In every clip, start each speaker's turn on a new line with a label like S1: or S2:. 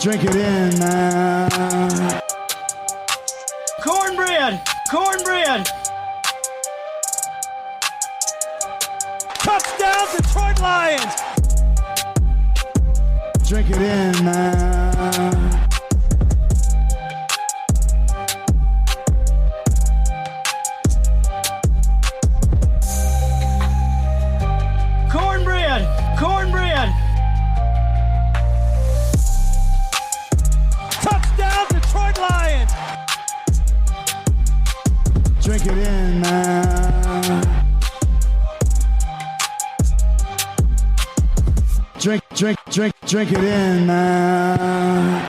S1: Drink it in, man.
S2: Cornbread! Cornbread!
S3: Touchdown, Detroit Lions!
S1: Drink it in, man.
S2: Cornbread! Cornbread!
S3: Touchdown, Detroit Lions!
S1: Drink it in, man. Drink it in, man.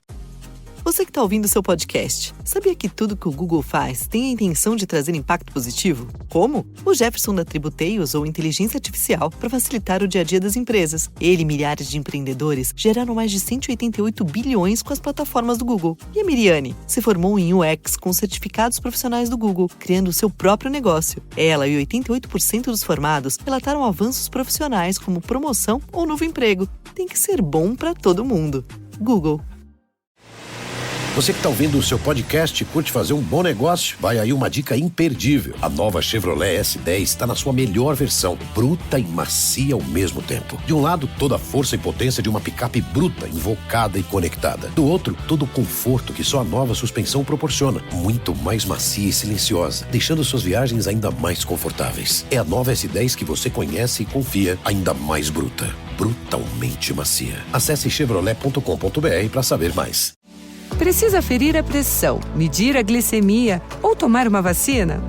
S4: Você que está ouvindo o seu podcast, sabia que tudo que o Google faz tem a intenção de trazer impacto positivo? Como? O Jefferson da Tributei usou inteligência artificial para facilitar o dia a dia das empresas. Ele e milhares de empreendedores geraram mais de 188 bilhões com as plataformas do Google. E a Miriane se formou em UX com certificados profissionais do Google, criando o seu próprio negócio. Ela e 88% dos formados relataram avanços profissionais como promoção ou novo emprego. Tem que ser bom para todo mundo. Google.
S5: Você que está ouvindo o seu podcast e curte fazer um bom negócio, vai aí uma dica imperdível. A nova Chevrolet S10 está na sua melhor versão, bruta e macia ao mesmo tempo. De um lado, toda a força e potência de uma picape bruta, invocada e conectada. Do outro, todo o conforto que só a nova suspensão proporciona, muito mais macia e silenciosa, deixando suas viagens ainda mais confortáveis. É a nova S10 que você conhece e confia, ainda mais bruta, brutalmente macia. Acesse chevrolet.com.br para saber mais.
S6: Precisa ferir a pressão, medir a glicemia ou tomar uma vacina?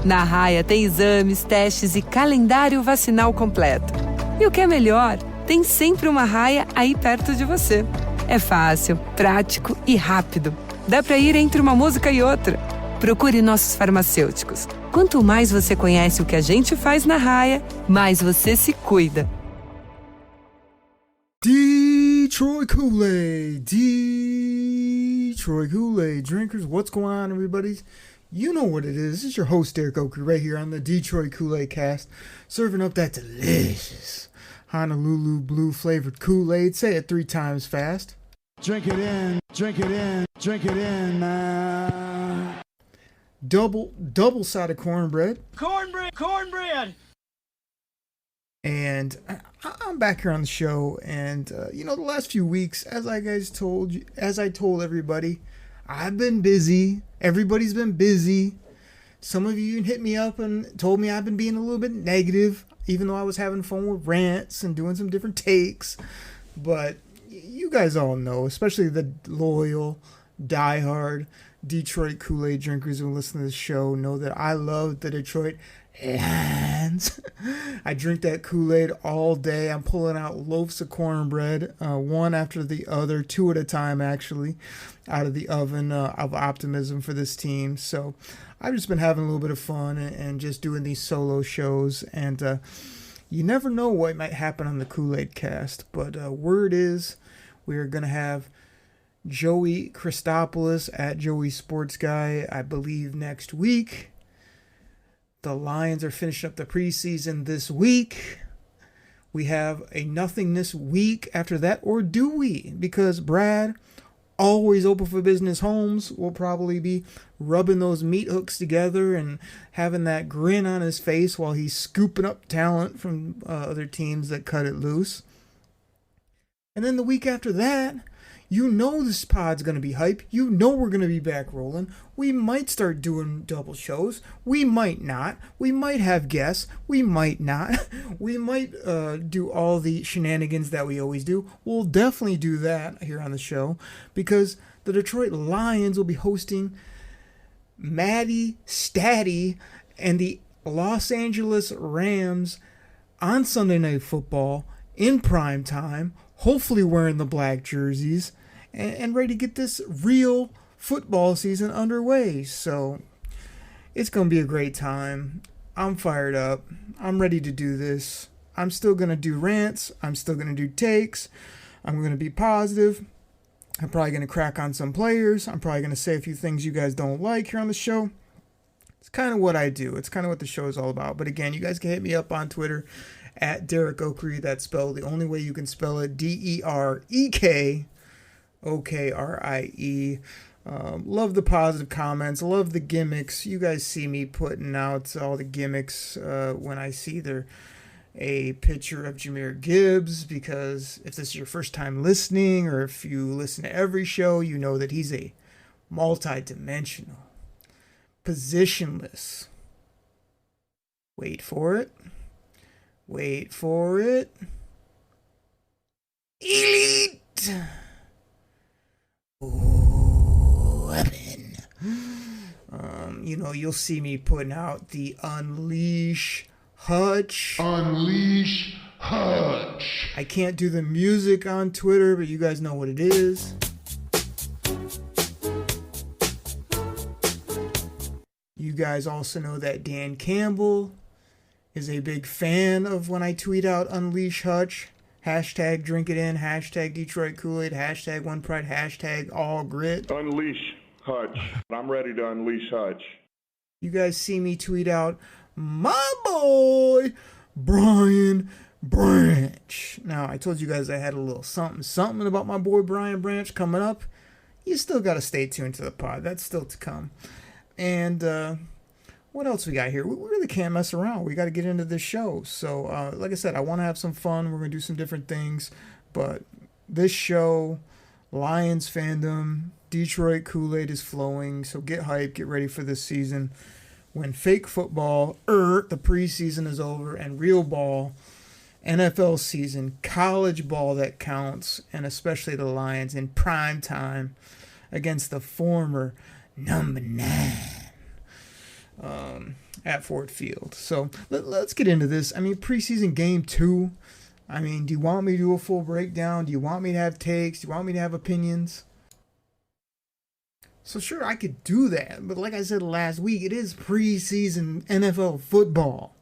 S6: Na Raia tem exames, testes e calendário vacinal completo. E o que é melhor, tem sempre uma Raia aí perto de você. É fácil, prático e rápido. Dá para ir entre uma música e outra. Procure nossos farmacêuticos. Quanto mais você conhece o que a gente faz na Raia, mais você se cuida.
S1: Detroit Koolaid, Detroit Koolaid drinkers, what's going on, everybody? You know what it is. This is your host, Derek Oakley, right here on the Detroit Koolaid Cast, serving up that delicious Honolulu blue flavored Kool-Aid. Say it 3 times fast. Drink it in, drink it in, drink it in, man. Double-sided cornbread.
S2: Cornbread!
S1: And I'm back here on the show, and the last few weeks, as I told everybody, I've been busy. Everybody's been busy. Some of you hit me up and told me I've been being a little bit negative, even though I was having fun with rants and doing some different takes. But you guys all know, especially the loyal, diehard Detroit Kool-Aid drinkers who listen to the show, know that I love the Detroit Lions. I drink that Kool-Aid all day. I'm pulling out loaves of cornbread, one after the other, 2 at a time actually, out of the oven of optimism for this team. So I've just been having a little bit of fun and just doing these solo shows. And you never know what might happen on the Koolaid Cast. But word is we're going to have Joey Christopoulos at Joey Sports Guy, I believe, next week. The Lions are finishing up the preseason this week. We have a nothingness week after that, or do we? Because Brad, always open for business, Holmes, will probably be rubbing those meat hooks together and having that grin on his face while he's scooping up talent from other teams that cut it loose. And then the week after that, you know this pod's going to be hype. You know we're going to be back rolling. We might start doing double shows. We might not. We might have guests. We might not. We might do all the shenanigans that we always do. We'll definitely do that here on the show because the Detroit Lions will be hosting Maddie Statty and the Los Angeles Rams on Sunday Night Football in prime time, hopefully wearing the black jerseys, and ready to get this real football season underway. So it's going to be a great time. I'm fired up. I'm ready to do this. I'm still going to do rants. I'm still going to do takes. I'm going to be positive. I'm probably going to crack on some players. I'm probably going to say a few things you guys don't like here on the show. It's kind of what I do. It's kind of what the show is all about. But again, you guys can hit me up on Twitter at Derek Oakley. That's spelled the only way you can spell it, DEREK OKRIE. Love the positive comments. Love the gimmicks. You guys see me putting out all the gimmicks when I see a picture of Jahmyr Gibbs, because if this is your first time listening, or if you listen to every show, you know that he's a multi-dimensional, positionless. Wait for it. Wait for it. Elite weapon. You'll see me putting out the Unleash Hutch.
S7: Unleash Hutch.
S1: I can't do the music on Twitter, but you guys know what it is. You guys also know that Dan Campbell is a big fan of when I tweet out Unleash Hutch. Hashtag drink it in, hashtag Detroit Koolaid, hashtag one pride, hashtag all grit.
S7: Unleash Hutch. I'm ready to unleash Hutch.
S1: You guys see me tweet out my boy Brian Branch. Now, I told you guys I had a little something about my boy Brian Branch coming up. You still got to stay tuned to the pod. That's still to come. And what else we got here? We really can't mess around. We got to get into this show. So, like I said, I want to have some fun. We're going to do some different things. But this show, Lions fandom, Detroit Kool-Aid is flowing. So get hyped. Get ready for this season. When fake football, the preseason is over, and real ball, NFL season, college ball that counts, and especially the Lions in prime time against the former number 9 at Ford Field. So let's get into this. I mean, preseason game 2. I mean, do you want me to do a full breakdown? Do you want me to have takes? Do you want me to have opinions? So sure, I could do that. But like I said last week, it is preseason NFL football,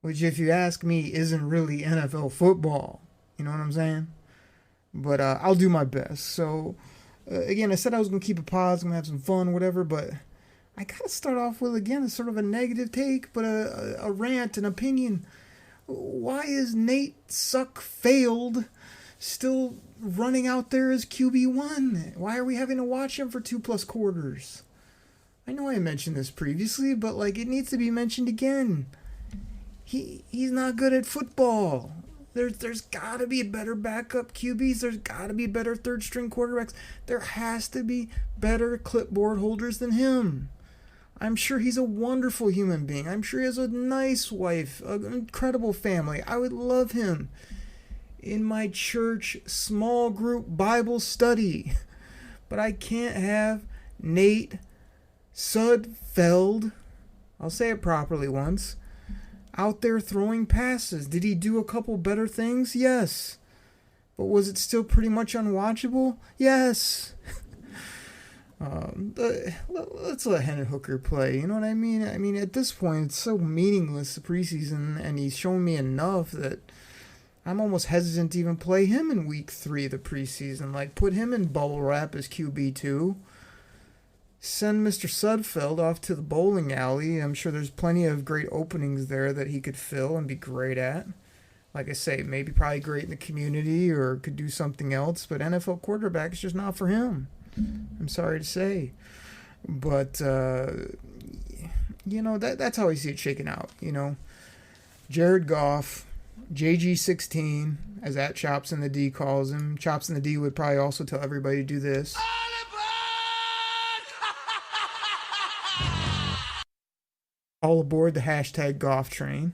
S1: which, if you ask me, isn't really NFL football. You know what I'm saying? But I'll do my best. So again, I said I was going to keep it positive, going to have some fun, whatever, but I got to start off with, again, sort of a negative take, but a rant, an opinion. Why is Nate failed still running out there as QB1? Why are we having to watch him for 2+ quarters? I know I mentioned this previously, but it needs to be mentioned again. He's not good at football. There's got to be better backup QBs. There's got to be better third-string quarterbacks. There has to be better clipboard holders than him. I'm sure he's a wonderful human being. I'm sure he has a nice wife, an incredible family. I would love him in my church small group Bible study. But I can't have Nate Sudfeld, I'll say it properly once, out there throwing passes. Did he do a couple better things? Yes. But was it still pretty much unwatchable? Yes. Let's let Hendon Hooker play. You know what I mean? I mean, at this point, it's so meaningless, the preseason, and he's shown me enough that I'm almost hesitant to even play him in week 3 of the preseason. Put him in bubble wrap as QB2. Send Mr. Sudfeld off to the bowling alley. I'm sure there's plenty of great openings there that he could fill and be great at. Like I say, maybe probably great in the community or could do something else, but NFL quarterback is just not for him. I'm sorry to say. But, that's how I see it shaking out, Jared Goff, JG16, as that Chops in the D calls him. Chops in the D would probably also tell everybody to do this. All aboard the hashtag Goff train.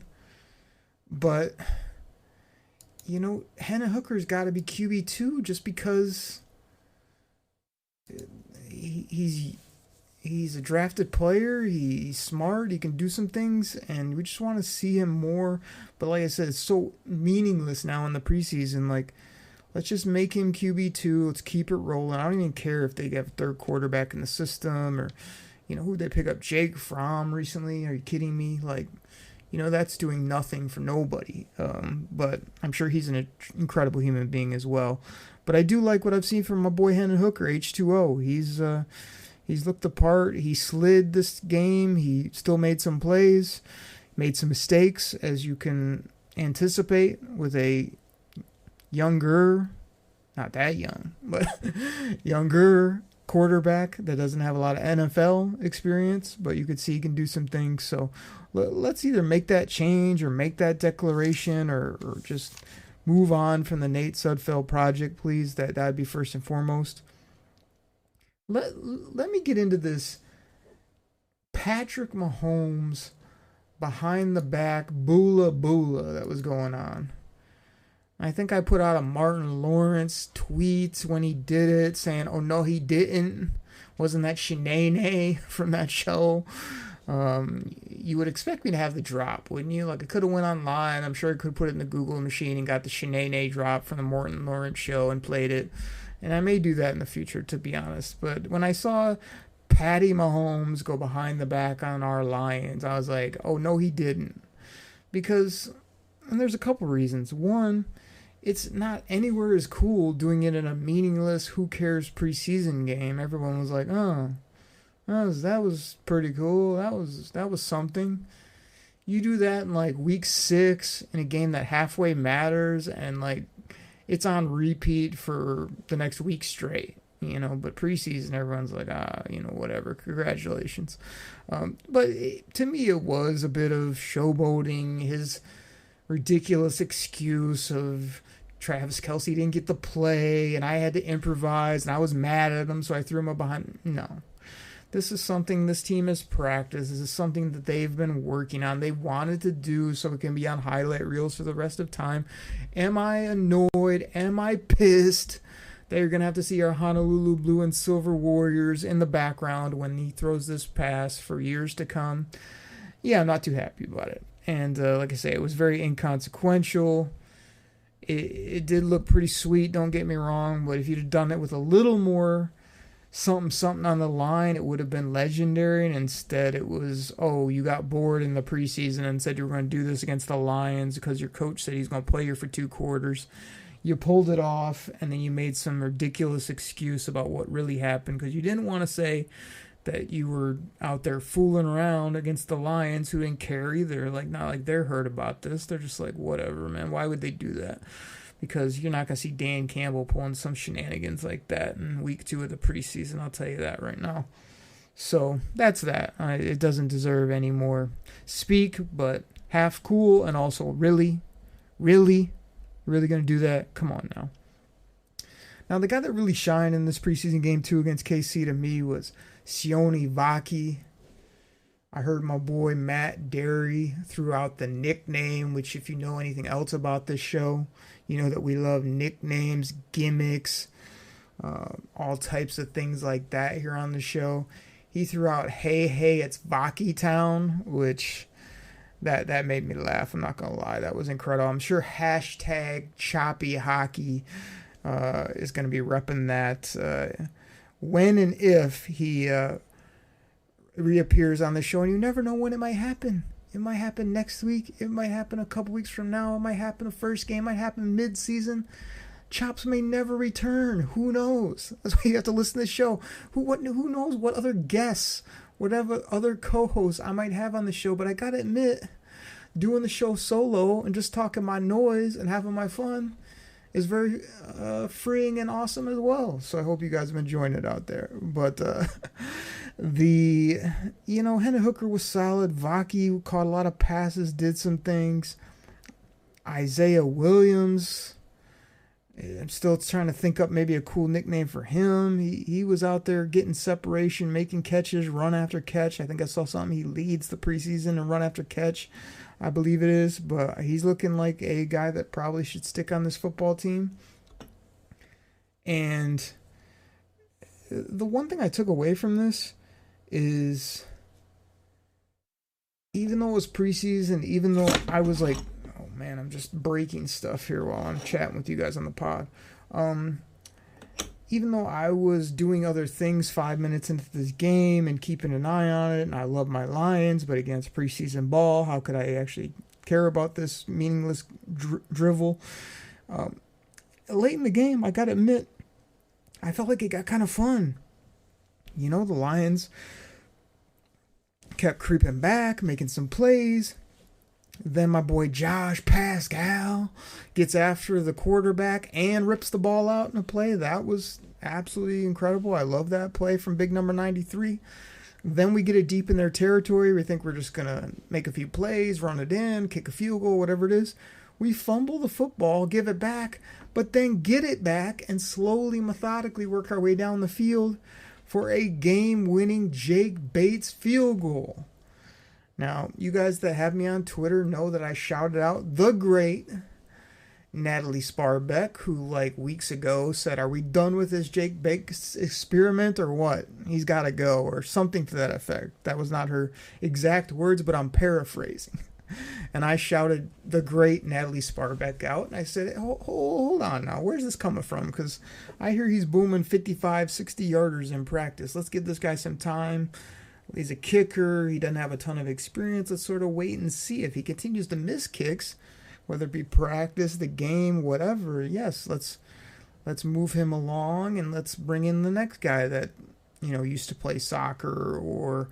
S1: But, Hendon Hooker's got to be QB2 just because he's a drafted player. He's smart. He can do some things, and we just want to see him more. But like I said, it's so meaningless now in the preseason. Let's just make him QB2. Let's keep it rolling. I don't even care if they have a third quarterback in the system or, who they pick up, Jake Fromm recently. Are you kidding me? That's doing nothing for nobody. But I'm sure he's an incredible human being as well. But I do like what I've seen from my boy Hendon Hooker, H2O. He's looked the part. He slid this game. He still made some plays, made some mistakes, as you can anticipate with a younger not that young, but younger quarterback that doesn't have a lot of NFL experience, but you could see he can do some things. So let's either make that change or make that declaration or just move on from the Nate Sudfeld project, please. That'd be first and foremost. Let me get into this Patrick Mahomes behind the back boola that was going on. I think I put out a Martin Lawrence tweet when he did it saying, oh no he didn't. Wasn't that Shanae from that show? You would expect me to have the drop, wouldn't you? Like I could have went online. I'm sure I could put it in the Google machine and got the Shanae drop from the Martin Lawrence show and played it. And I may do that in the future, to be honest. But when I saw Patty Mahomes go behind the back on our Lions, I was like, oh no he didn't. Because, and there's a couple reasons. One, it's not anywhere as cool doing it in a meaningless, who cares preseason game. Everyone was like, oh, that was pretty cool. That was something. You do that in like week 6 in a game that halfway matters and like it's on repeat for the next week straight, but preseason everyone's like, whatever, congratulations. But to me it was a bit of showboating, his ridiculous excuse of Travis Kelce didn't get the play and I had to improvise and I was mad at him so I threw him behind. No. This is something this team has practiced. This is something that they've been working on. They wanted to do so it can be on highlight reels for the rest of time. Am I annoyed? Am I pissed? They're going to have to see our Honolulu Blue and Silver Warriors in the background when he throws this pass for years to come. Yeah, I'm not too happy about it. And like I say, it was very inconsequential. It did look pretty sweet, don't get me wrong. But if you'd have done it with a little more something on the line, it would have been legendary. And instead it was, oh, you got bored in the preseason and said you were going to do this against the Lions because your coach said he's going to play you for 2 quarters. You pulled it off, and then you made some ridiculous excuse about what really happened because you didn't want to say that you were out there fooling around against the Lions who didn't care either. Like, not like they're hurt about this. They're just like, whatever, man. Why would they do that? Because you're not going to see Dan Campbell pulling some shenanigans like that in week 2 of the preseason. I'll tell you that right now. So that's that. It doesn't deserve any more speak, but half cool and also really going to do that? Come on now. Now, the guy that really shined in this preseason game 2 against KC to me was Sione Vaki. I heard my boy Matt Derry threw out the nickname, which if you know anything else about this show, you know that we love nicknames, gimmicks, all types of things like that here on the show. He threw out, hey, it's Vaki Town, which that made me laugh. I'm not going to lie. That was incredible. I'm sure hashtag Choppy Hockey is going to be repping that when and if he reappears on the show. And you never know when it might happen. It might happen next week. It might happen a couple weeks from now. It might happen the first game. It might happen mid-season. Chops may never return. Who knows? That's why you have to listen to the show. Who knows what other guests, whatever other co-hosts I might have on the show. But I got to admit, doing the show solo and just talking my noise and having my fun is very freeing and awesome as well. So I hope you guys have enjoyed it out there. But Hendon Hooker was solid. Vaki caught a lot of passes, did some things. Isaiah Williams, I'm still trying to think up maybe a cool nickname for him. He was out there getting separation, making catches, run after catch. I think I saw something. He leads the preseason in run after catch, I believe it is. But he's looking like a guy that probably should stick on this football team. And the one thing I took away from this is, even though it was preseason, even though I was like, oh man, I'm just breaking stuff here while I'm chatting with you guys on the pod. Even though I was doing other things 5 minutes into this game and keeping an eye on it, and I love my Lions, but against preseason ball, how could I actually care about this meaningless drivel? Late in the game, I gotta admit, I felt like it got kind of fun. The Lions kept creeping back, making some plays. Then my boy Josh Pascal gets after the quarterback and rips the ball out in a play. That was absolutely incredible. I love that play from big number 93. Then we get it deep in their territory. We think we're just going to make a few plays, run it in, kick a field goal, whatever it is. We fumble the football, give it back, but then get it back and slowly, methodically work our way down the field for a game-winning Jake Bates field goal. Now, you guys that have me on Twitter know that I shouted out the great Natalie Sparbeck, who like weeks ago said, are we done with this Jake Bates experiment or what? He's got to go, or something to that effect. That was not her exact words, but I'm paraphrasing. And I shouted the great Natalie Sparbeck out, and I said, hold on now, where's this coming from? Because I hear he's booming 55, 60 yarders in practice. Let's give this guy some time. He's a kicker. He doesn't have a ton of experience. Let's sort of wait and see. If he continues to miss kicks, whether it be practice, the game, whatever, yes, let's move him along and let's bring in the next guy that, used to play soccer or,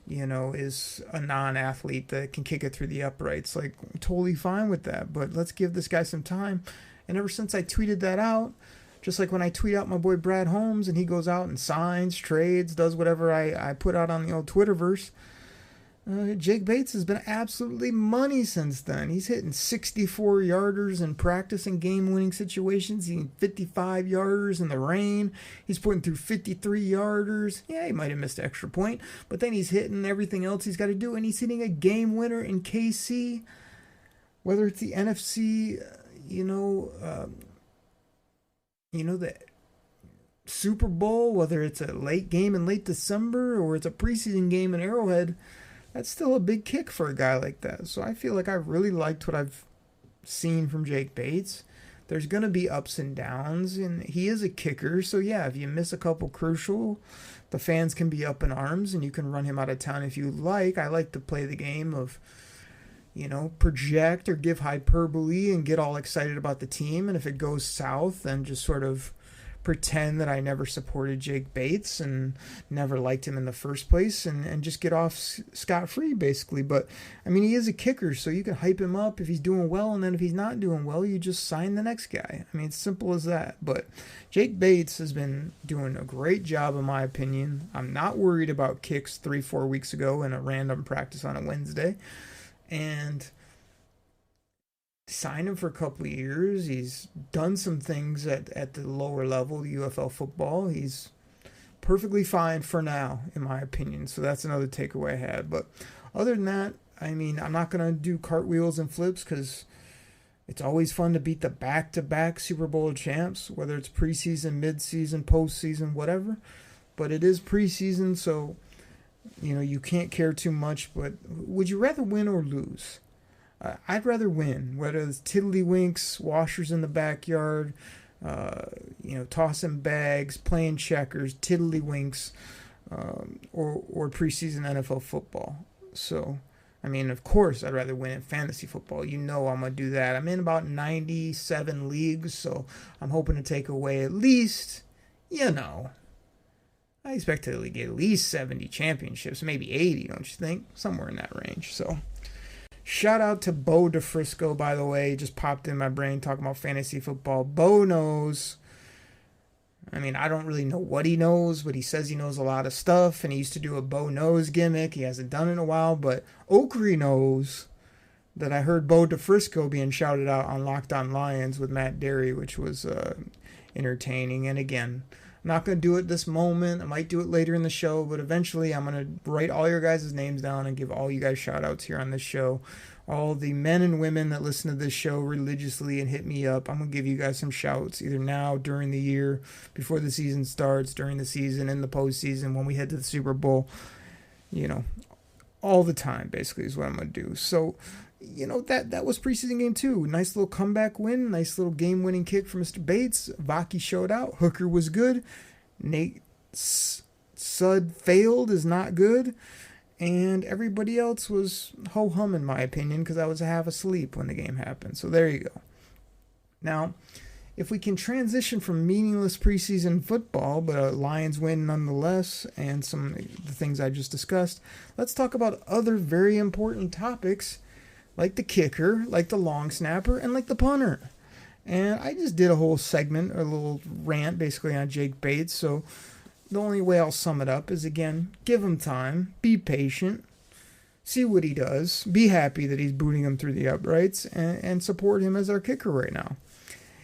S1: is a non-athlete that can kick it through the uprights. Like, I'm totally fine with that, but let's give this guy some time. And ever since I tweeted that out, just like when I tweet out my boy Brad Holmes and he goes out and signs, trades, does whatever I put out on the old Twitterverse, Jake Bates has been absolutely money since then. He's hitting 64 yarders in practice in game-winning situations. He's 55 yarders in the rain. He's putting through 53 yarders. Yeah, he might have missed an extra point, but then he's hitting everything else he's got to do, and he's hitting a game winner in KC. Whether it's the NFC, the Super Bowl, whether it's a late game in late December or it's a preseason game in Arrowhead, that's still a big kick for a guy like that. So I feel like I really liked what I've seen from Jake Bates. There's going to be ups and downs, and he is a kicker. So yeah, if you miss a couple crucial, the fans can be up in arms and you can run him out of town if you like. I like to play the game of, project or give hyperbole and get all excited about the team. And if it goes south, then just sort of pretend that I never supported Jake Bates and never liked him in the first place and just get off scot-free, basically. But, he is a kicker, so you can hype him up if he's doing well, and then if he's not doing well, you just sign the next guy. It's simple as that. But Jake Bates has been doing a great job, in my opinion. I'm not worried about kicks 3-4 weeks ago in a random practice on a Wednesday. And sign him for a couple of years. He's done some things at the lower level, the UFL football. He's perfectly fine for now, in my opinion. So that's another takeaway I had. But other than that, I'm not going to do cartwheels and flips because it's always fun to beat the back-to-back Super Bowl champs, whether it's preseason, mid-season, postseason, whatever. But it is preseason, so you can't care too much. But would you rather win or lose? I'd rather win, whether it's tiddlywinks, washers in the backyard, tossing bags, playing checkers, tiddlywinks, or preseason NFL football. So, of course, I'd rather win in fantasy football. I'm going to do that. I'm in about 97 leagues, so I'm hoping to take away at least, I expect to get at least 70 championships, maybe 80, don't you think? Somewhere in that range. So, shout out to Bo DeFrisco, by the way. Just popped in my brain talking about fantasy football. Bo knows. I don't really know what he knows, but he says he knows a lot of stuff, and he used to do a Bo knows gimmick. He hasn't done it in a while, but Oakrey knows that I heard Bo DeFrisco being shouted out on Locked On Lions with Matt Derry, which was entertaining. And again, I'm not going to do it this moment. I might do it later in the show, but eventually I'm going to write all your guys' names down and give all you guys shout-outs here on this show. All the men and women that listen to this show religiously and hit me up, I'm going to give you guys some shouts either now, during the year, before the season starts, during the season, in the postseason, when we head to the Super Bowl. All the time, basically, is what I'm going to do. So, that was preseason game 2. Nice little comeback win. Nice little game-winning kick for Mr. Bates. Vaki showed out. Hooker was good. Nate Sud failed is not good. And everybody else was ho-hum, in my opinion, because I was half asleep when the game happened. So there you go. Now, if we can transition from meaningless preseason football, but a Lions win nonetheless, and some of the things I just discussed, let's talk about other very important topics like the kicker, like the long snapper, and like the punter. And I just did a whole segment, a little rant basically on Jake Bates. So the only way I'll sum it up is, again, give him time, be patient, see what he does, be happy that he's booting him through the uprights, and support him as our kicker right now.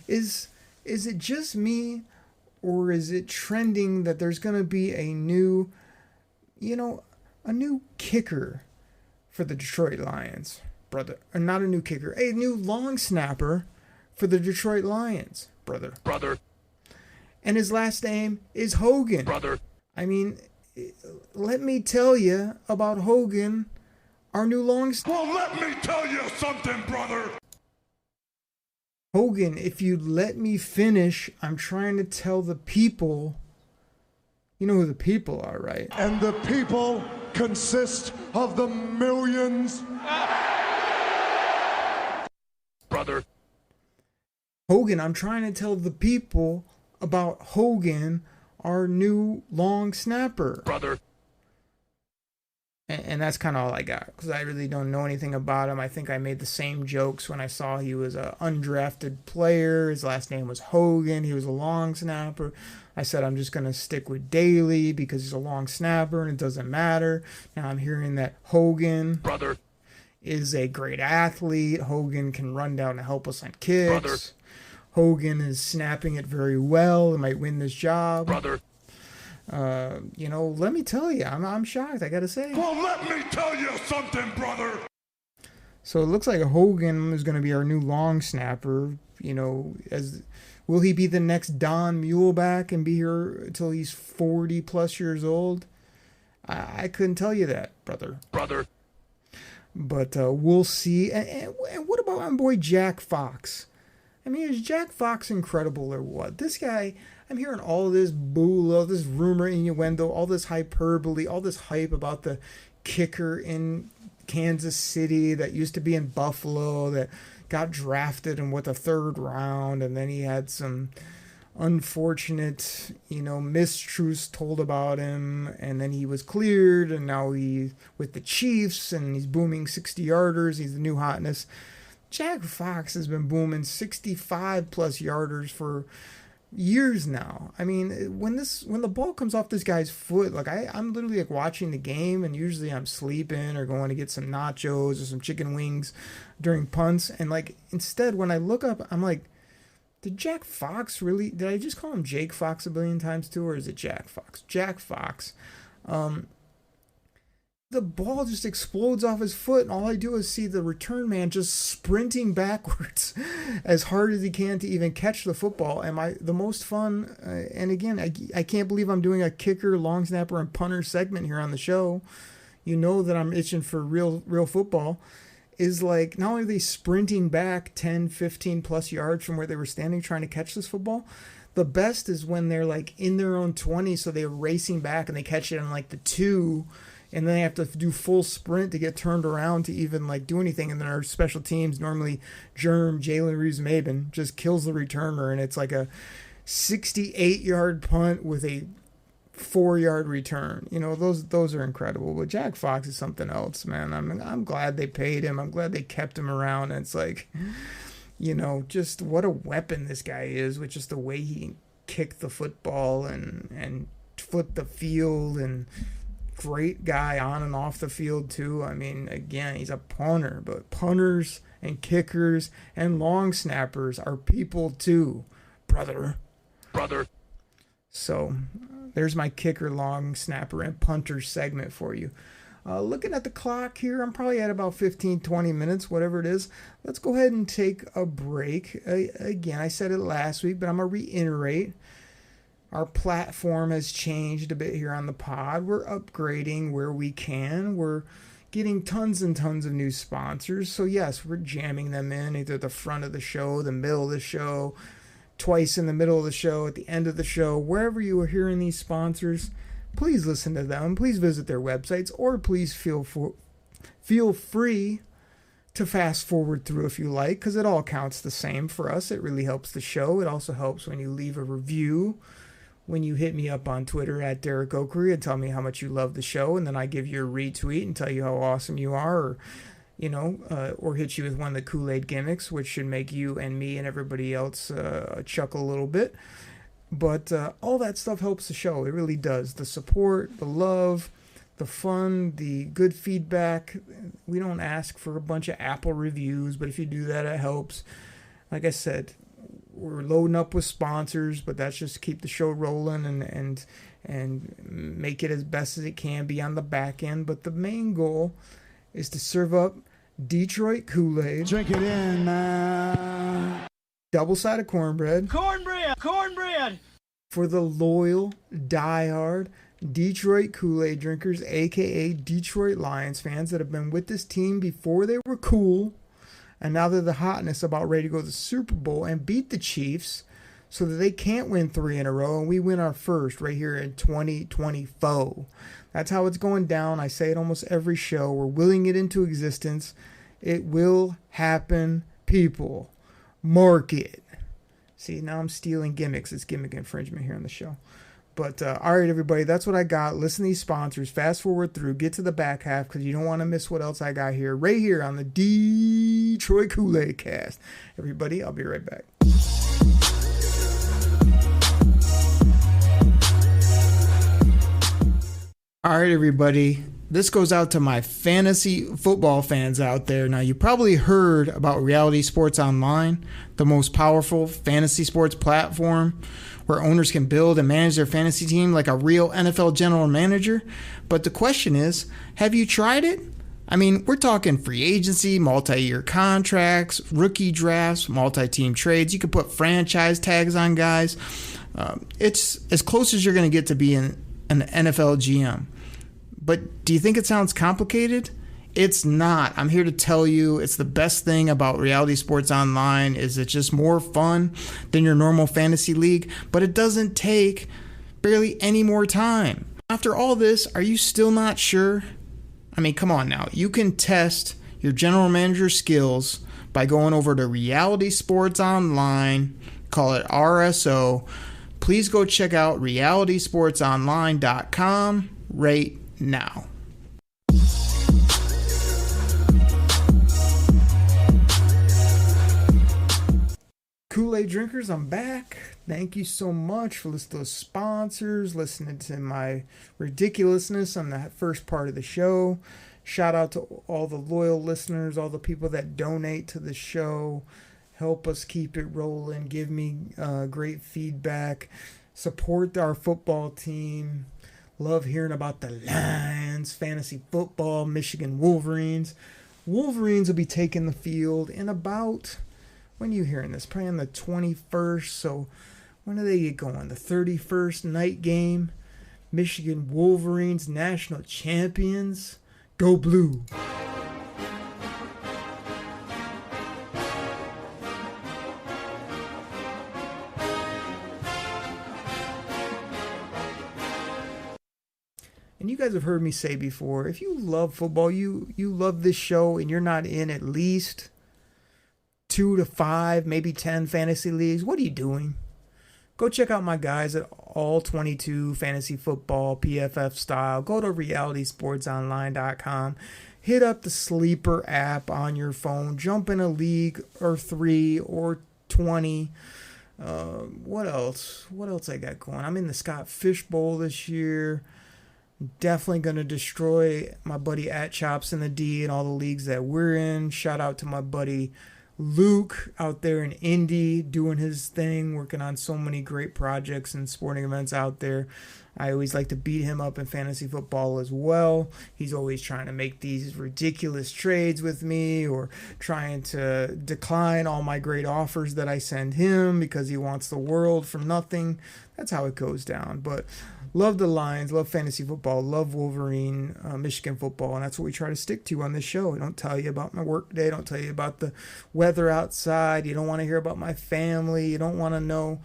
S1: Is it just me, or is it trending that there's going to be a new kicker for the Detroit Lions, brother? Or not a new kicker, a new long snapper for the Detroit Lions, brother. And his last name is Hogan. I mean, let me tell you about Hogan, our new long snapper.
S7: Well, let me tell you something, brother.
S1: Hogan, if you'd let me finish, I'm trying to tell the people. You know who the people are, right?
S7: And the people consist of the millions.
S1: Hogan, I'm trying to tell the people about Hogan, our new long snapper. And that's kind of all I got, because I really don't know anything about him. I think I made the same jokes when I saw he was an undrafted player. His last name was Hogan. He was a long snapper. I said I'm just going to stick with Daly because he's a long snapper and it doesn't matter. Now I'm hearing that Hogan is a great athlete. Hogan can run down and help us on kicks. Hogan is snapping it very well and might win this job. Let me tell you, I'm shocked, I gotta say.
S7: Well, let me tell you something, brother.
S1: So it looks like Hogan is going to be our new long snapper. Will he be the next Don Muleback and be here until he's 40 plus years old? I couldn't tell you that, brother. But we'll see. And what about my boy Jack Fox? I mean, is Jack Fox incredible or what? This guy, I'm hearing all this all this rumor innuendo, all this hyperbole, all this hype about the kicker in Kansas City that used to be in Buffalo that got drafted in the third round, and then he had some unfortunate, mistruths told about him, and then he was cleared, and now he's with the Chiefs, and he's booming 60-yarders. He's the new hotness. Jack Fox has been booming 65-plus yarders for years now. I mean, when the ball comes off this guy's foot, like I'm literally like watching the game, and usually I'm sleeping or going to get some nachos or some chicken wings during punts, and like instead when I look up, I'm like, did I just call him Jake Fox a billion times too, or is it Jack Fox? Jack Fox. The ball just explodes off his foot, and all I do is see the return man just sprinting backwards as hard as he can to even catch the football. And the most fun, and again, I can't believe I'm doing a kicker, long snapper, and punter segment here on the show. You know that I'm itching for real football. Is like, not only are they sprinting back 10, 15 plus yards from where they were standing trying to catch this football, the best is when they're like in their own 20, so they're racing back and they catch it on like the 2, and then they have to do full sprint to get turned around to even like do anything. And then our special teams, normally Jalen Reeves-Maben, just kills the returner, and it's like a 68-yard punt with a 4-yard return. Those are incredible. But Jack Fox is something else, man. I'm glad they paid him. I'm glad they kept him around. And it's like, just what a weapon this guy is, with just the way he kicked the football and flipped the field, and great guy on and off the field too. I mean, again, he's a punter, but punters and kickers and long snappers are people too, brother. So there's my kicker, long snapper, and punter segment for you. Looking at the clock here, I'm probably at about 15-20 minutes, whatever it is. Let's go ahead and take a break. Again, I said it last week, but I'm going to reiterate. Our platform has changed a bit here on the pod. We're upgrading where we can. We're getting tons and tons of new sponsors. So yes, we're jamming them in, either the front of the show, the middle of the show, twice in the middle of the show, at the end of the show. Wherever you are hearing these sponsors, please listen to them. Please visit their websites, or please feel free to fast forward through if you like, because it all counts the same for us. It really helps the show. It also helps when you leave a review, when you hit me up on Twitter at Derek Oakery and tell me how much you love the show, and then I give you a retweet and tell you how awesome you are, or or hit you with one of the Kool-Aid gimmicks, which should make you and me and everybody else chuckle a little bit. But all that stuff helps the show. It really does. The support, the love, the fun, the good feedback. We don't ask for a bunch of Apple reviews, but if you do that, it helps. Like I said, we're loading up with sponsors, but that's just to keep the show rolling and make it as best as it can be on the back end. But the main goal is to serve up Detroit Kool-Aid.
S7: Drink it in, man.
S1: Double-sided cornbread.
S2: Cornbread.
S1: For the loyal, diehard Detroit Kool-Aid drinkers, a.k.a. Detroit Lions fans that have been with this team before they were cool, and now they're the hotness about ready to go to the Super Bowl and beat the Chiefs so that they can't win 3 in a row, and we win our first right here in 2024. That's how it's going down. I say it almost every show. We're willing it into existence. It will happen, people. Mark it. See, now I'm stealing gimmicks. It's gimmick infringement here on the show. But, all right, everybody, that's what I got. Listen to these sponsors. Fast forward through. Get to the back half because you don't want to miss what else I got here. Right here on the Detroit Koolaid Cast. Everybody, I'll be right back. All right, everybody. This goes out to my fantasy football fans out there. Now, you probably heard about Reality Sports Online, the most powerful fantasy sports platform where owners can build and manage their fantasy team like a real NFL general manager. But the question is, have you tried it? I mean, we're talking free agency, multi-year contracts, rookie drafts, multi-team trades. You can put franchise tags on guys. It's as close as you're going to get to being an NFL GM. But do you think it sounds complicated? It's not. I'm here to tell you it's the best thing about Reality Sports Online is it's just more fun than your normal fantasy league, but it doesn't take barely any more time. After all this, are you still not sure? I mean, come on now. You can test your general manager skills by going over to Reality Sports Online, call it RSO. Please go check out realitysportsonline.com right now. Kool-Aid drinkers, I'm back. Thank you so much for listening to those sponsors, listening to my ridiculousness on that first part of the show. Shout out to all the loyal listeners, all the people that donate to the show, help us keep it rolling, give me great feedback, support our football team. Love hearing about the Lions, fantasy football, Michigan Wolverines. Wolverines will be taking the field in about, when are you hearing this? Probably on the 21st. So when do they get going? The 31st night game. Michigan Wolverines, national champions. Go Blue. And you guys have heard me say before, if you love football, you love this show, and you're not in at least 2 to 5, maybe 10 fantasy leagues, what are you doing? Go check out my guys at All 22 Fantasy Football, PFF style. Go to realitysportsonline.com. Hit up the Sleeper app on your phone. Jump in a league or 3 or 20. What else? What else I got going? I'm in the Scott Fish Bowl this year. Definitely going to destroy my buddy at Chops in the D and all the leagues that we're in. Shout out to my buddy Luke out there in Indy doing his thing, working on so many great projects and sporting events out there. I always like to beat him up in fantasy football as well. He's always trying to make these ridiculous trades with me or trying to decline all my great offers that I send him because he wants the world for nothing. That's how it goes down. But love the Lions, love fantasy football, love Wolverine, Michigan football, and that's what we try to stick to on this show. I don't tell you about my work day, don't tell you about the weather outside, you don't want to hear about my family, you don't want to know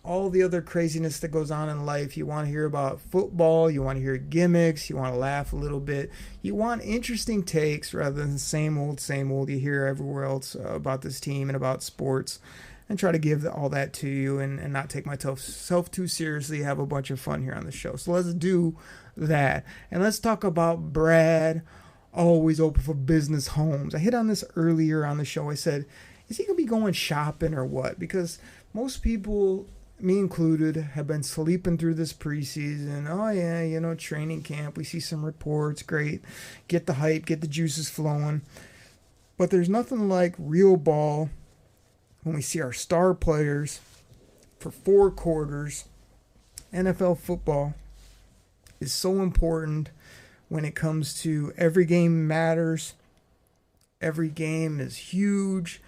S1: all the other craziness that goes on in life. You want to hear about football, you want to hear gimmicks, you want to laugh a little bit, you want interesting takes rather than the same old you hear everywhere else about this team and about sports. And try to give all that to you and not take myself too seriously, have a bunch of fun here on the show. So let's do that. And let's talk about Brad always open for business. Holmes. I hit on this earlier on the show. I said, is he going to be going shopping or what? Because most people, me included, have been sleeping through this preseason. Oh, yeah, training camp. We see some reports. Great. Get the hype. Get the juices flowing. But there's nothing like real ball when we see our star players for 4 quarters. NFL football is so important when it comes to every game matters. Every game is huge.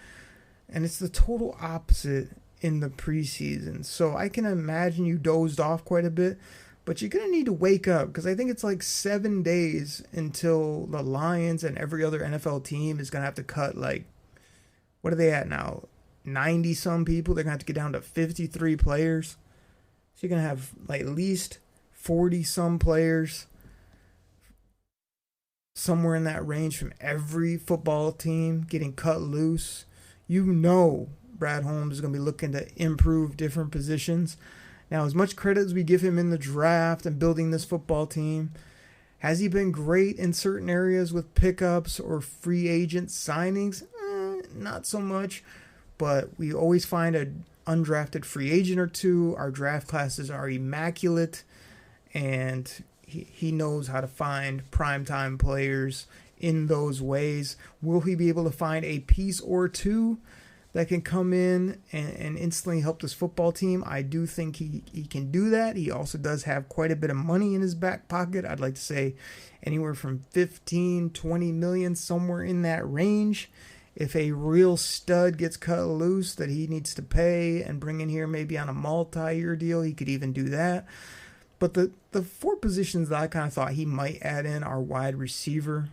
S1: And it's the total opposite in the preseason. So I can imagine you dozed off quite a bit, but you're going to need to wake up because I think it's like 7 days until the Lions and every other NFL team is going to have to cut, like, what are they at now? 90 some people. They're going to have to get down to 53 players. So you're going to have like at least 40 some players somewhere in that range from every football team getting cut loose. Brad Holmes is going to be looking to improve different positions. Now, as much credit as we give him in the draft and building this football team, has he been great in certain areas with pickups or free agent signings? Not so much, but we always find an undrafted free agent or two. Our draft classes are immaculate, and he knows how to find primetime players in those ways. Will he be able to find a piece or two that can come in and instantly help this football team? I do think he can do that. He also does have quite a bit of money in his back pocket. I'd like to say anywhere from 15, 20 million, somewhere in that range. If a real stud gets cut loose that he needs to pay and bring in here maybe on a multi-year deal, he could even do that. But the 4 positions that I kind of thought he might add in are wide receiver.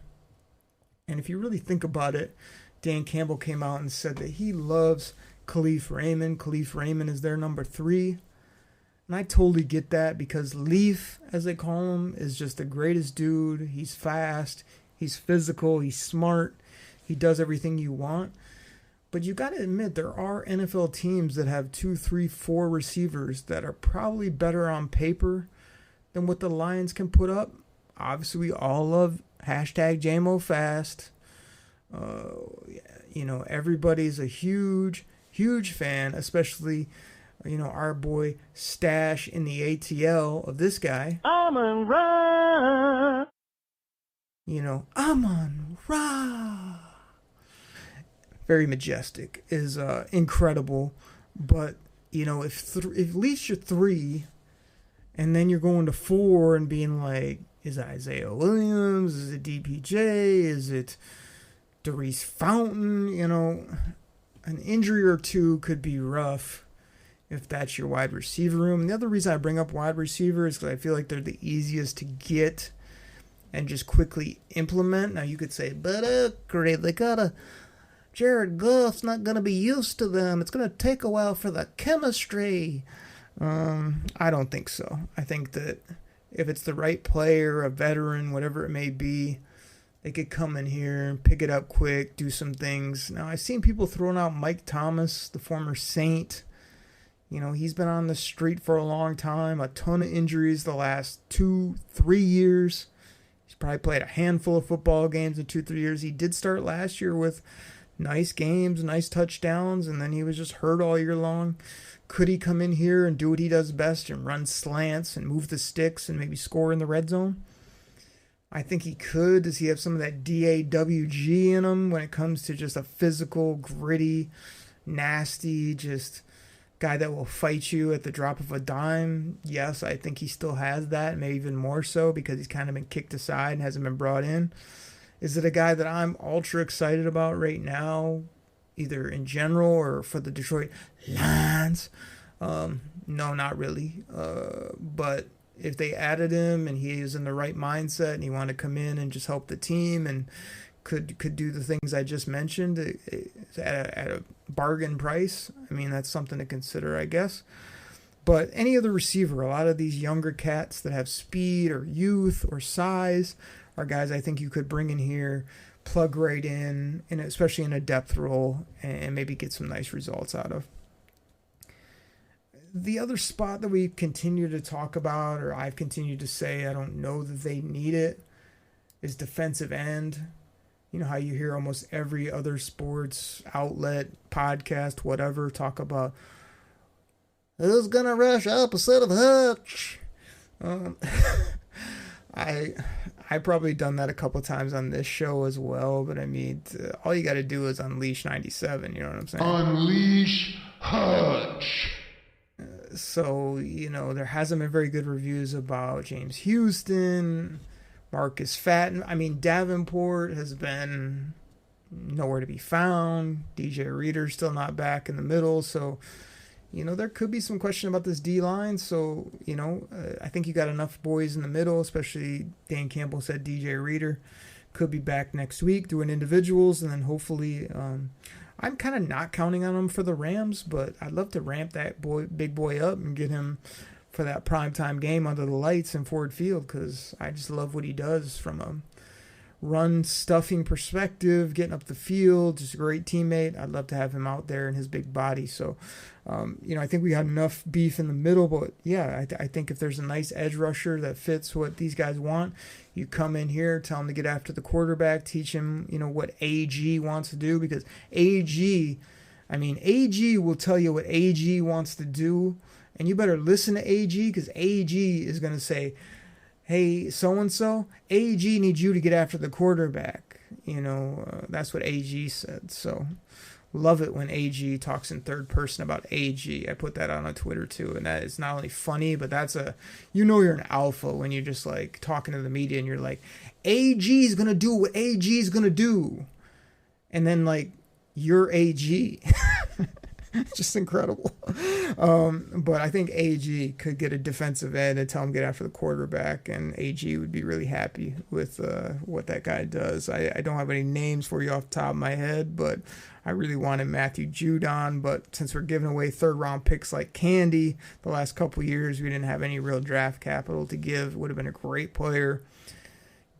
S1: And if you really think about it, Dan Campbell came out and said that he loves Khalif Raymond. Khalif Raymond is their number 3. And I totally get that because Leaf, as they call him, is just the greatest dude. He's fast. He's physical. He's smart. He does everything you want. But you got to admit, there are NFL teams that have 2, 3, 4 receivers that are probably better on paper than what the Lions can put up. Obviously, we all love #JMOFast. Everybody's a huge fan, especially, our boy Stash in the ATL of this guy.
S2: Amon-Ra.
S1: Amon-Ra. Very majestic, is incredible. But, if at least you're 3, and then you're going to 4 and being like, is it Isaiah Williams? Is it DPJ? Is it Darius Fountain? An injury or two could be rough if that's your wide receiver room. And the other reason I bring up wide receiver is because I feel like they're the easiest to get and just quickly implement. Now you could say, but great, they got Jared Goff's not going to be used to them. It's going to take a while for the chemistry. I don't think so. I think that if it's the right player, a veteran, whatever it may be, they could come in here and pick it up quick, do some things. Now, I've seen people throwing out Mike Thomas, the former Saint. He's been on the street for a long time, a ton of injuries the last 2-3 years. He's probably played a handful of football games in 2-3 years. He did start last year with nice games, nice touchdowns, and then he was just hurt all year long. Could he come in here and do what he does best and run slants and move the sticks and maybe score in the red zone? I think he could. Does he have some of that DAWG in him when it comes to just a physical, gritty, nasty, just guy that will fight you at the drop of a dime? Yes, I think he still has that, maybe even more so because he's kind of been kicked aside and hasn't been brought in. Is it a guy that I'm ultra excited about right now, either in general or for the Detroit Lions? No, not really. But if they added him and he is in the right mindset and he wanted to come in and just help the team and could do the things I just mentioned at a bargain price, I mean, that's something to consider, I guess. But any other receiver, a lot of these younger cats that have speed or youth or size are guys I think you could bring in here, plug right in, and especially in a depth role, and maybe get some nice results out of. The other spot that we continue to talk about, or I've continued to say, I don't know that they need it, is defensive end. You know how you hear almost every other sports outlet, podcast, whatever, talk about who's gonna rush opposite of Hutch. I probably done that a couple times on this show as well, but I mean, all you got to do is unleash 97. You know what I'm saying?
S7: Unleash Hutch.
S1: So, you know, there hasn't been very good reviews about James Houston, Marcus Fatton. I mean, Davenport has been nowhere to be found. DJ Reader's still not back in the middle. So, you know, there could be some question about this D-line. So, you know, I think you got enough boys in the middle, especially Dan Campbell said DJ Reader could be back next week doing individuals. And then hopefully, I'm kind of not counting on him for the Rams, but I'd love to ramp that big boy up and get him for that primetime game under the lights in Ford Field, because I just love what he does from a run stuffing perspective, getting up the field, just a great teammate. I'd love to have him out there in his big body. So, you know, I think we got enough beef in the middle, but yeah, I think if there's a nice edge rusher that fits what these guys want, you come in here, tell him to get after the quarterback, teach him, you know, what AG wants to do, because AG will tell you what AG wants to do, and you better listen to AG, because AG is going to say, hey, so-and-so, AG needs you to get after the quarterback. You know, that's what AG said. So, love it when AG talks in third person about AG. I put that on Twitter, too. And that is not only funny, but that's you know you're an alpha when you're just, like, talking to the media and you're like, AG is going to do what AG is going to do. And then, like, you're AG. Just incredible. But I think AG could get a defensive end and tell him to get after the quarterback, and AG would be really happy with what that guy does. I don't have any names for you off the top of my head, but I really wanted Matthew Judon, but since we're giving away third-round picks like candy the last couple years, we didn't have any real draft capital to give. Would have been a great player.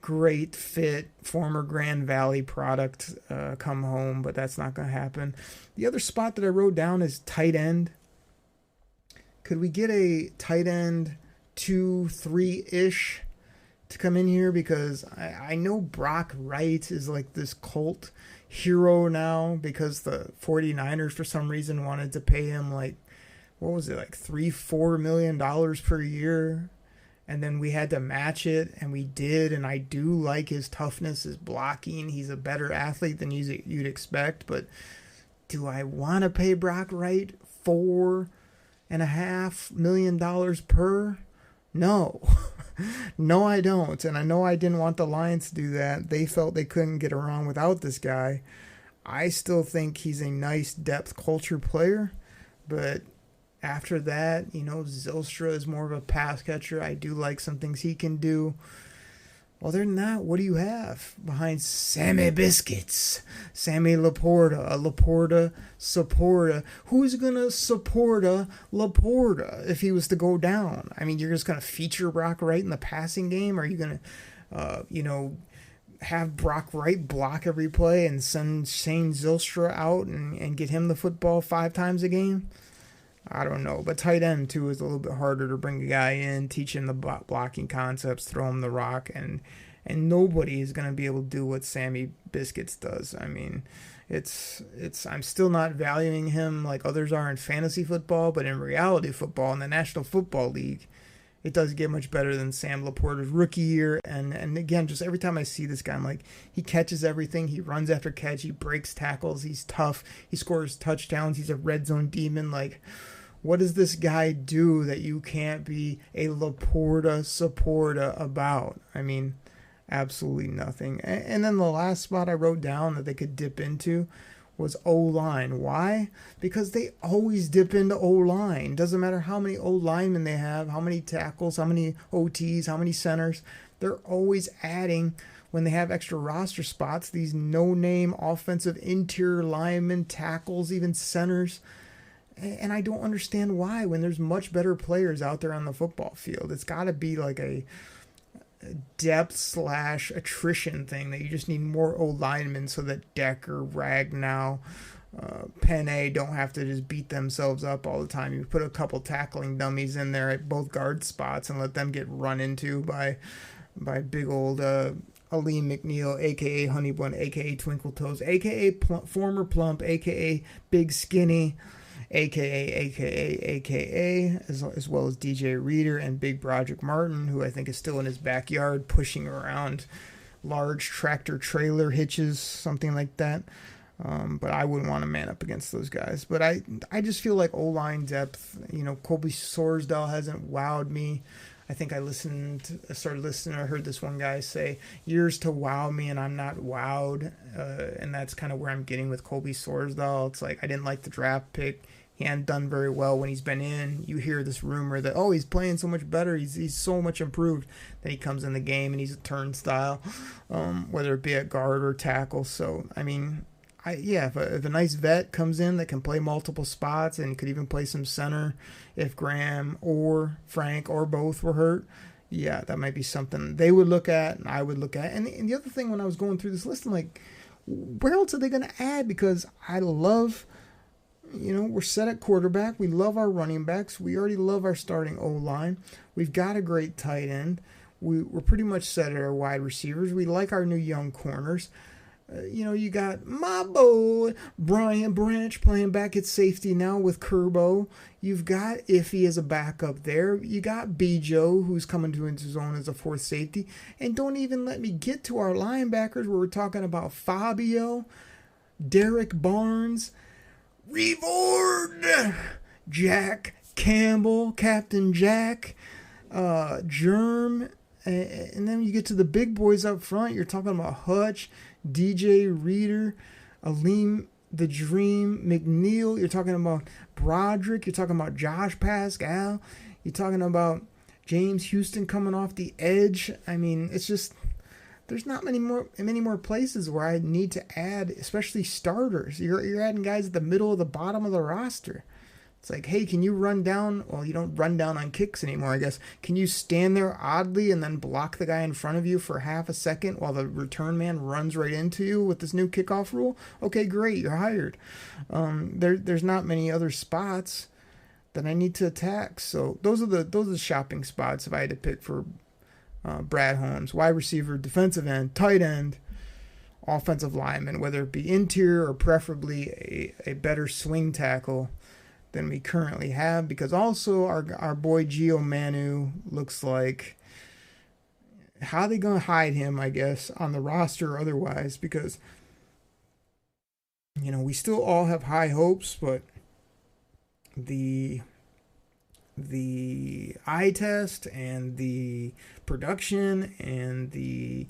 S1: Great fit, former Grand Valley product, come home, but that's not going to happen. The other spot that I wrote down is tight end. Could we get a tight end 2-3-ish to come in here? Because I know Brock Wright is like this cult hero now, because the 49ers for some reason wanted to pay him like, what was it, like $3-4 million per year. And then we had to match it, and we did, and I do like his toughness, his blocking. He's a better athlete than you'd expect, but do I want to pay Brock Wright $4.5 million per? No. No, I don't. And I know I didn't want the Lions to do that. They felt they couldn't get around without this guy. I still think he's a nice depth culture player, but after that, you know, Zylstra is more of a pass catcher. I do like some things he can do. Other than that, what do you have behind Sammy Biscuits? Sammy Laporta, a Laporta supporter. Who's going to support a Laporta if he was to go down? I mean, you're just going to feature Brock Wright in the passing game? Or are you going to, you know, have Brock Wright block every play and send Shane Zylstra out and get him the football 5 times a game? I don't know, but tight end, too, is a little bit harder to bring a guy in, teach him the blocking concepts, throw him the rock, and nobody is going to be able to do what Sammy Biscuits does. I mean, I'm still not valuing him like others are in fantasy football, but in reality football, in the National Football League, it does get much better than Sam Laporta's rookie year. And again, just every time I see this guy, I'm like, he catches everything. He runs after catch. He breaks tackles. He's tough. He scores touchdowns. He's a red zone demon. Like, what does this guy do that you can't be a Laporta supporter about? I mean, absolutely nothing. And then the last spot I wrote down that they could dip into was O-line. Why? Because they always dip into O-line. Doesn't matter how many O-linemen they have, how many tackles, how many OTs, how many centers. They're always adding, when they have extra roster spots, these no-name offensive interior linemen, tackles, even centers. And I don't understand why, when there's much better players out there on the football field. It's got to be like a depth/attrition thing, that you just need more O-linemen so that Decker, Ragnow, Penne don't have to just beat themselves up all the time. You put a couple tackling dummies in there at both guard spots and let them get run into by big old Aleem McNeil, a.k.a. Honey Bun, a.k.a. Twinkle Toes, a.k.a. Former Plump, a.k.a. Big Skinny, a.k.a. as well as DJ Reader and Big Broderick Martin, who I think is still in his backyard pushing around large tractor trailer hitches, something like that. But I wouldn't want to man up against those guys. But I just feel like O-line depth, Colby Sorsdal hasn't wowed me. I think I started listening, I heard this one guy say, years to wow me, and I'm not wowed. And that's kind of where I'm getting with Colby Sorsdal. It's like, I didn't like the draft pick. He hadn't done very well when he's been in. You hear this rumor that, he's playing so much better. He's so much improved. Then he comes in the game and he's a turnstile, whether it be at guard or tackle. So, I mean, if a nice vet comes in that can play multiple spots and could even play some center if Graham or Frank or both were hurt, yeah, that might be something they would look at and I would look at. And the other thing, when I was going through this list, I'm like, where else are they going to add? Because I love, we're set at quarterback. We love our running backs. We already love our starting O-line. We've got a great tight end. We're pretty much set at our wide receivers. We like our new young corners. You got my boy Brian Branch playing back at safety now with Kerbo. You've got Iffy as a backup there. You got Bijo, who's coming to his own as a fourth safety. And don't even let me get to our linebackers, where we're talking about Fabio, Derek Barnes, Revord, Jack Campbell, Captain Jack, Germ. And then you get to the big boys up front. You're talking about Hutch, DJ Reader, Aleem the Dream, McNeil. You're talking about Broderick. You're talking about Josh Pascal. You're talking about James Houston coming off the edge. I mean, it's just, there's not many more places where I need to add, especially starters. You're adding guys at the middle of the bottom of the roster. It's like, hey, can you run down? Well, you don't run down on kicks anymore, I guess. Can you stand there oddly and then block the guy in front of you for half a second while the return man runs right into you with this new kickoff rule? Okay, great, you're hired. There's not many other spots that I need to attack. So those are the shopping spots if I had to pick for Brad Holmes. Wide receiver, defensive end, tight end, offensive lineman, whether it be interior or preferably a better swing tackle than we currently have, because also our boy Gio Manu looks like, how are they going to hide him, I guess, on the roster or otherwise, because, we still all have high hopes, but the eye test and the production and the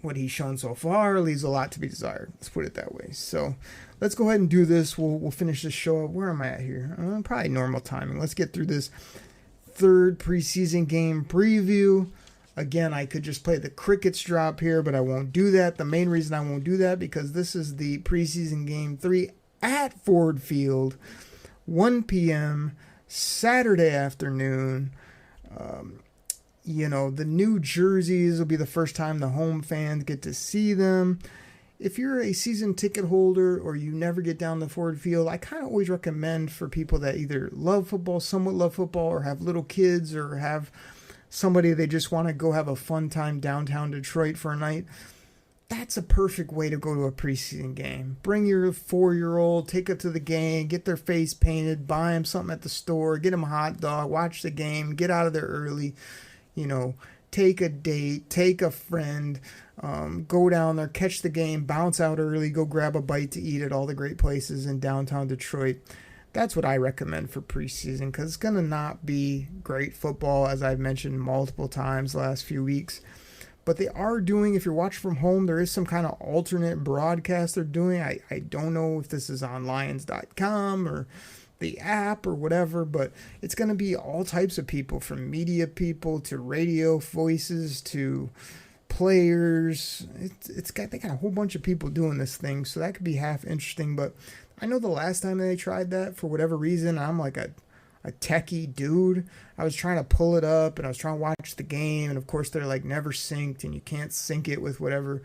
S1: what he's shown so far leaves a lot to be desired. Let's put it that way. So let's go ahead and do this. We'll finish this show up. Where am I at here? Probably normal timing. Let's get through this third preseason game preview. Again, I could just play the crickets drop here, but I won't do that. The main reason I won't do that, because this is the preseason game 3 at Ford Field, 1 p.m. Saturday afternoon. The new jerseys will be the first time the home fans get to see them. If you're a season ticket holder or you never get down to Ford Field, I kind of always recommend for people that either love football, somewhat love football, or have little kids, or have somebody they just want to go have a fun time downtown Detroit for a night. That's a perfect way to go to a preseason game. Bring your 4-year-old, take it to the game, get their face painted, buy them something at the store, get them a hot dog, watch the game, get out of there early. Take a date, take a friend, go down there, catch the game, bounce out early, go grab a bite to eat at all the great places in downtown Detroit. That's what I recommend for preseason, because it's going to not be great football, as I've mentioned multiple times the last few weeks. But they are doing, if you're watching from home, there is some kind of alternate broadcast they're doing. I don't know if this is on Lions.com or the app or whatever, but it's going to be all types of people, from media people to radio voices to players. They got a whole bunch of people doing this thing, so that could be half interesting. But I know the last time they tried that, for whatever reason, I'm like a techie dude. I was trying to pull it up and I was trying to watch the game, and of course they're like never synced, and you can't sync it with whatever.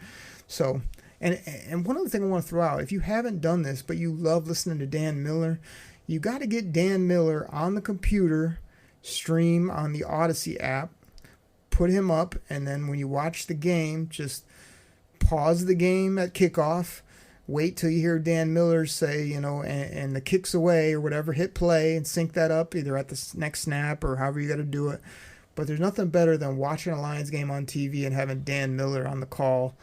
S1: So and one other thing I want to throw out, if you haven't done this but you love listening to Dan Miller, you got to get Dan Miller on the computer, stream on the Odyssey app, put him up, and then when you watch the game, just pause the game at kickoff, wait till you hear Dan Miller say, and the kick's away or whatever, hit play and sync that up either at the next snap or however you got to do it. But there's nothing better than watching a Lions game on TV and having Dan Miller on the call,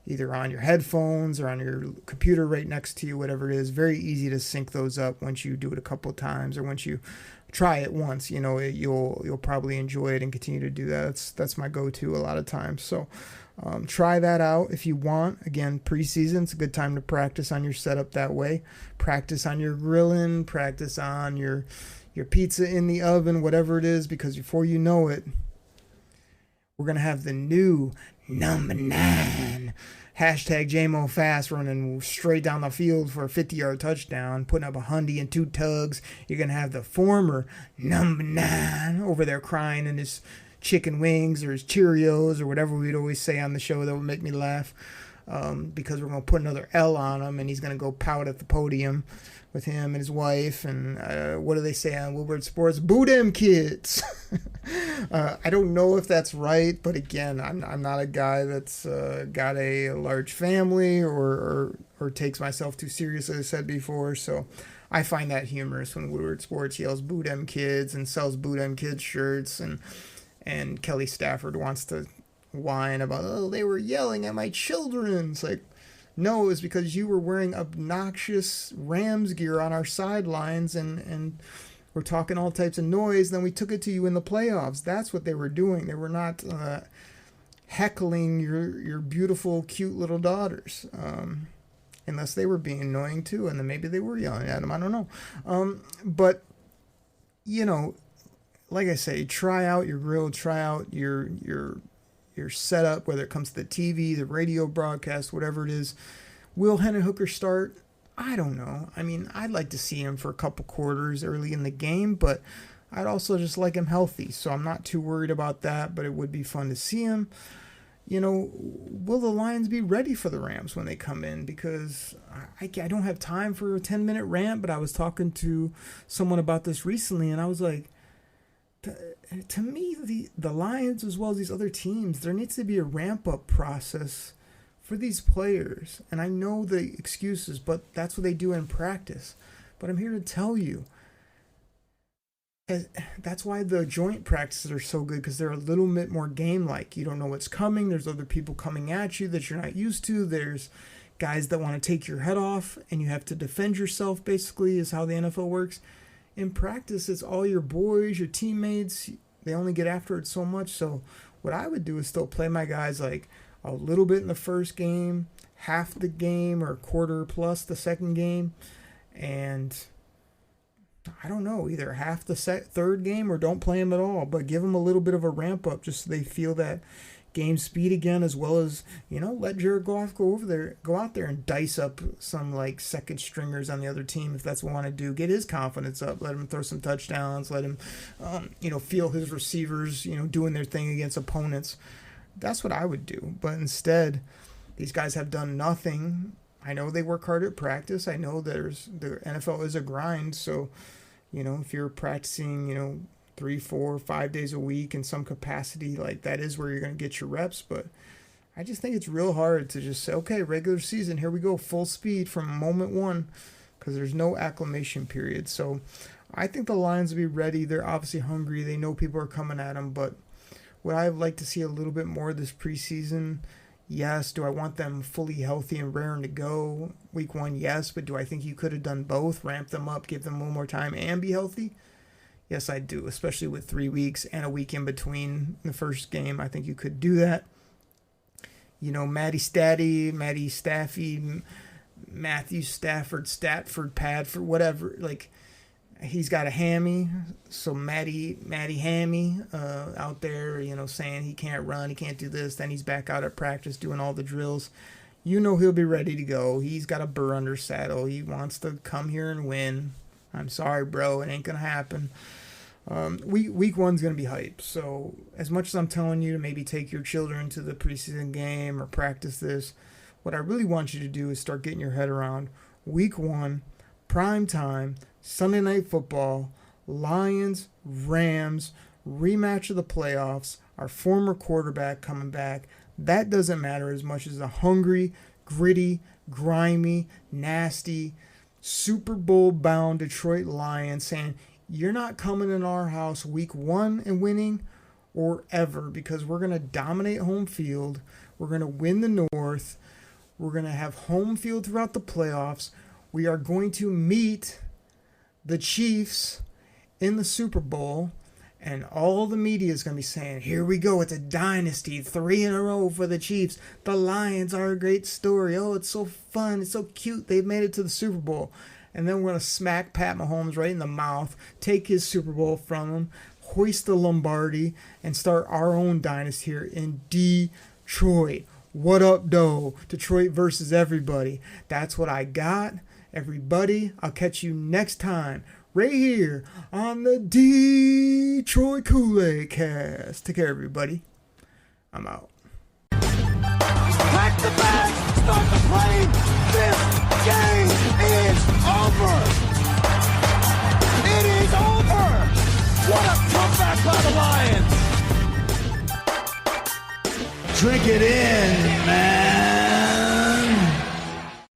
S1: either on your headphones or on your computer right next to you, whatever it is. Very easy to sync those up once you do it a couple of times, or once you try it once. You'll probably enjoy it and continue to do that. That's my go-to a lot of times. So try that out if you want. Again, preseason, it's a good time to practice on your setup that way. Practice on your grilling, practice on your pizza in the oven, whatever it is, because before you know it, we're going to have the new number 9. Hashtag JMO Fast running straight down the field for a 50-yard touchdown, putting up a hundy and 2 tugs. You're going to have the former number 9 over there crying in his chicken wings or his Cheerios or whatever we'd always say on the show that would make me laugh, because we're going to put another L on him, and he's going to go pout at the podium with him and his wife. And what do they say on Woodward Sports? Boo them kids. I don't know if that's right, but again, I'm not a guy that's got a large family or takes myself too seriously, as I said before. So I find that humorous when Woodward Sports yells "Boo them kids" and sells "Boo them kids" shirts, and Kelly Stafford wants to whine about, oh, they were yelling at my children. It's like, no, it was because you were wearing obnoxious Rams gear on our sidelines and we're talking all types of noise. Then we took it to you in the playoffs. That's what they were doing. They were not heckling your beautiful, cute little daughters. Unless they were being annoying too, and then maybe they were yelling at them. I don't know. But, like I say, try out your grill, try out your setup, whether it comes to the TV, the radio broadcast, whatever it is. Will Hendon Hooker start? I don't know. I mean, I'd like to see him for a couple quarters early in the game, but I'd also just like him healthy, so I'm not too worried about that, but it would be fun to see him. Will the Lions be ready for the Rams when they come in? Because I don't have time for a 10-minute rant, but I was talking to someone about this recently, and I was like, to me, the Lions, as well as these other teams, there needs to be a ramp-up process for these players. And I know the excuses, but that's what they do in practice. But I'm here to tell you, that's why the joint practices are so good, because they're a little bit more game-like. You don't know what's coming. There's other people coming at you that you're not used to. There's guys that want to take your head off, and you have to defend yourself, basically, is how the NFL works. In practice, it's all your boys, your teammates. They only get after it so much. So what I would do is still play my guys like a little bit in the first game, half the game, or a quarter plus the second game. And I don't know, either half the third game or don't play them at all. But give them a little bit of a ramp up just so they feel that game speed again, as well as, let Jared Goff go out there and dice up some like second stringers on the other team if that's what we want to do. Get his confidence up. Let him throw some touchdowns. Let him, feel his receivers, doing their thing against opponents. That's what I would do. But instead, these guys have done nothing. I know they work hard at practice. I know the NFL is a grind. So, if you're practicing, 3, 4, 5 days a week in some capacity, like that is where you're going to get your reps. But I just think it's real hard to just say, okay, regular season, here we go, full speed from moment one, because there's no acclimation period. So I think the Lions will be ready. They're obviously hungry. They know people are coming at them. But would I like to see a little bit more this preseason? Yes. Do I want them fully healthy and raring to go week 1? Yes. But do I think you could have done both, ramp them up, give them a little more time, and be healthy? Yes, I do, especially with 3 weeks and a week in between the first game. I think you could do that. Matty Staffy, Matthew Stafford, Padford, whatever. Like, he's got a hammy. So Matty Hammy out there, saying he can't run, he can't do this. Then he's back out at practice doing all the drills. He'll be ready to go. He's got a burr under saddle. He wants to come here and win. I'm sorry, bro. It ain't going to happen. Week 1's going to be hype. So as much as I'm telling you to maybe take your children to the preseason game or practice this, what I really want you to do is start getting your head around week 1, prime time, Sunday Night Football, Lions, Rams, rematch of the playoffs, our former quarterback coming back. That doesn't matter as much as the hungry, gritty, grimy, nasty, Super Bowl bound Detroit Lions saying, you're not coming in our house week 1 and winning or ever, because we're going to dominate home field. We're going to win the North. We're going to have home field throughout the playoffs. We are going to meet the Chiefs in the Super Bowl, and all the media is going to be saying, here we go, it's a dynasty, 3 in a row for the Chiefs. The Lions are a great story. Oh, it's so fun, it's so cute, they've made it to the Super Bowl. And then we're going to smack Pat Mahomes right in the mouth, take his Super Bowl from him, hoist the Lombardi, and start our own dynasty here in Detroit. What up, doe? Detroit versus everybody. That's what I got. Everybody, I'll catch you next time right here on the Detroit Koolaid Cast. Take care, everybody. I'm out.
S3: Pack the bags, start the plane. This game is over. It is over. What a comeback by the Lions.
S1: Drink it in, man.